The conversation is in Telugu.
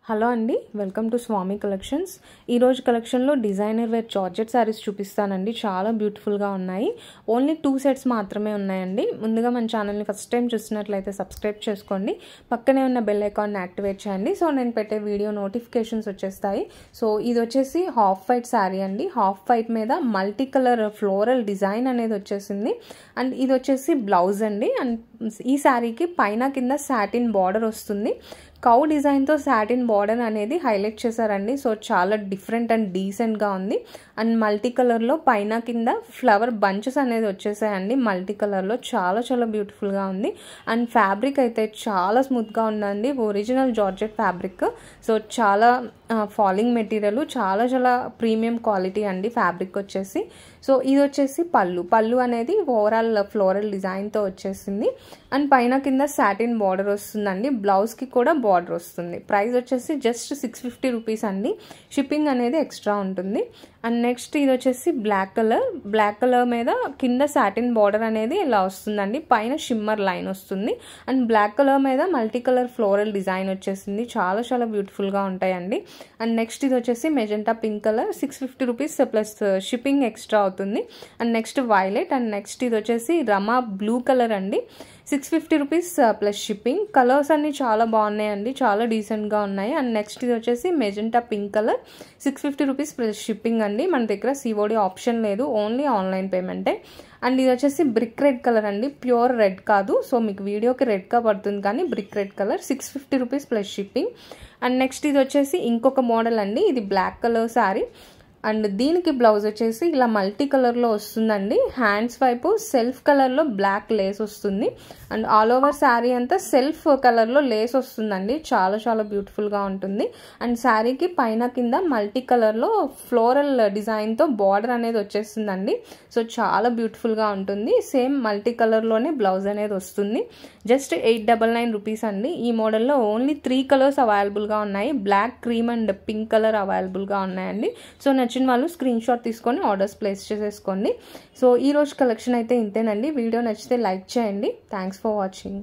హలో అండి, వెల్కమ్ టు స్వామి కలెక్షన్స్. ఈరోజు కలెక్షన్లో డిజైనర్ వేర్ జార్జెట్ శారీస్ చూపిస్తానండి. చాలా బ్యూటిఫుల్గా ఉన్నాయి. ఓన్లీ 2 సెట్స్ మాత్రమే ఉన్నాయండి. ముందుగా మన ఛానల్ని ఫస్ట్ టైం చూసినట్లయితే సబ్స్క్రైబ్ చేసుకోండి, పక్కనే ఉన్న బెల్ ఐకాన్ని యాక్టివేట్ చేయండి. సో నేను పెట్టే వీడియో నోటిఫికేషన్స్ వచ్చేస్తాయి. సో ఇది వచ్చేసి హాఫ్ వైట్ శారీ అండి. హాఫ్ వైట్ మీద మల్టీ కలర్ ఫ్లోరల్ డిజైన్ అనేది వచ్చేసింది. అండ్ ఇది వచ్చేసి బ్లౌజ్ అండి. అండ్ ఈ శారీకి పైన కింద సాటిన్ బార్డర్ వస్తుంది. కౌ డిజైన్తో సాటిన్ బార్డర్ అనేది హైలైట్ చేశారండి. సో చాలా డిఫరెంట్ అండ్ డీసెంట్గా ఉంది. అండ్ మల్టీ కలర్లో పైన కింద ఫ్లవర్ బంచెస్ అనేది వచ్చేసాయండి. మల్టీ కలర్లో చాలా చాలా బ్యూటిఫుల్గా ఉంది. అండ్ ఫ్యాబ్రిక్ అయితే చాలా స్మూత్గా ఉందండి. Original georgette fabric. సో చాలా ఫాలింగ్ మెటీరియల్, చాలా చాలా ప్రీమియం క్వాలిటీ అండి ఫ్యాబ్రిక్ వచ్చేసి. సో ఇది వచ్చేసి పళ్ళు అనేది ఓవరాల్ ఫ్లోరల్ డిజైన్తో వచ్చేసింది. అండ్ పైన కింద సాటిన్ బార్డర్ వస్తుందండి. బ్లౌజ్కి కూడా బార్డర్ వస్తుంది. ప్రైస్ వచ్చేసి జస్ట్ 650 రూపీస్ అండి. షిప్పింగ్ అనేది ఎక్స్ట్రా ఉంటుంది. అండ్ నెక్స్ట్ ఇది వచ్చేసి బ్లాక్ కలర్ మీద కింద సాటిన్ బార్డర్ అనేది ఇలా వస్తుందండి. పైన షిమ్మర్ లైన్ వస్తుంది. అండ్ బ్లాక్ కలర్ మీద మల్టీ కలర్ ఫ్లోరల్ డిజైన్ వచ్చేసింది. చాలా చాలా బ్యూటిఫుల్గా ఉంటాయండి. అండ్ నెక్స్ట్ ఇది వచ్చేసి magenta pink colour, 650 rupees plus shipping extra అవుతుంది. And next violet. And next ఇది వచ్చేసి రమా బ్లూ కలర్ అండి. 650 రూపీస్ ప్లస్ షిప్పింగ్. కలర్స్ అన్ని చాలా బాగున్నాయండి, చాలా డీసెంట్గా ఉన్నాయి. అండ్ నెక్స్ట్ ఇది వచ్చేసి magenta pink colour, 650 rupees plus shipping అండి. మన దగ్గర COD ఆప్షన్ లేదు, ఓన్లీ ఆన్లైన్ పేమెంటే. అండ్ ఇది వచ్చేసి బ్రిక్ రెడ్ కలర్ అండి. ప్యూర్ రెడ్ కాదు, సో మీకు వీడియోకి రెడ్గా పడుతుంది, కానీ brick red colour, 650 rupees plus shipping. And next ఇది వచ్చేసి ఇంకొక మోడల్ అండి. ఇది బ్లాక్ కలర్ శారీ. అండ్ దీనికి బ్లౌజ్ వచ్చేసి ఇలా మల్టీ కలర్లో వస్తుందండి. హ్యాండ్స్ వైపు సెల్ఫ్ కలర్లో బ్లాక్ లేస్ వస్తుంది. అండ్ ఆల్ ఓవర్ శారీ అంతా సెల్ఫ్ కలర్లో లేస్ వస్తుందండి. చాలా చాలా బ్యూటిఫుల్గా ఉంటుంది. అండ్ శారీకి పైన కింద మల్టీ కలర్లో ఫ్లోరల్ డిజైన్తో బార్డర్ అనేది వచ్చేస్తుందండి. సో చాలా బ్యూటిఫుల్గా ఉంటుంది. సేమ్ మల్టీ కలర్లోనే బ్లౌజ్ అనేది వస్తుంది. జస్ట్ 899 రూపీస్ అండి. ఈ మోడల్లో ఓన్లీ 3 కలర్స్ అవైలబుల్గా ఉన్నాయి. Black, cream and pink colour అవైలబుల్గా ఉన్నాయండి. సో నచ్చిన వాళ్ళు స్క్రీన్ షాట్ తీసుకొని ఆర్డర్స్ ప్లేస్ చేసేసుకోండి. సో ఈ రోజు కలెక్షన్ అయితే ఇంతేనండి. వీడియో నచ్చితే లైక్ చేయండి. Thanks for watching.